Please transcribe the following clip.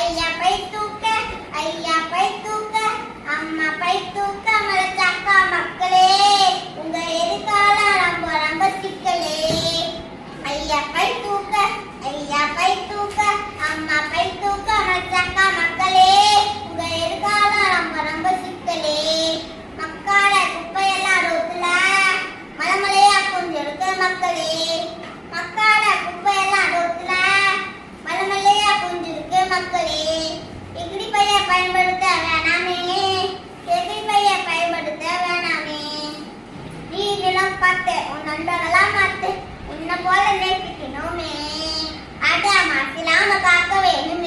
ஐயா பை தூக்க, ஐயா பை தூக்க, அம்மா பை தூக்க, மலச்சாக்கா மக்களே, உங்க எதிர்காலம் ரொம்ப ரொம்ப சிக்கலே. ஐயா பை தூக்க, ஐயா பை தூக்க, அம்மா பை தூக்க, மலச்சாக்கா மக்களே, உங்க எதிர்காலம் ரொம்ப ரொம்ப சிக்கலே. மக்கால குப்பையெல்லாம் ரோட்டுல மலமலையா கொஞ்சம் இருக்கு மக்களே. மக்கால குப்பையெல்லாம் ரோட்டுல மலமலையா கொஞ்சம் இருக்கு மக்களே. எகிரி பைய பயன்படுத்த வேணாமே, எகிரி பைய பயன்படுத்த வேணாமே. நீ நிலம் பார்த்து உன் நண்பர்களாம் பார்த்து உன்னை போல நேசிக்கணுமே. அட மாசிலாம காக்க வேணுமே.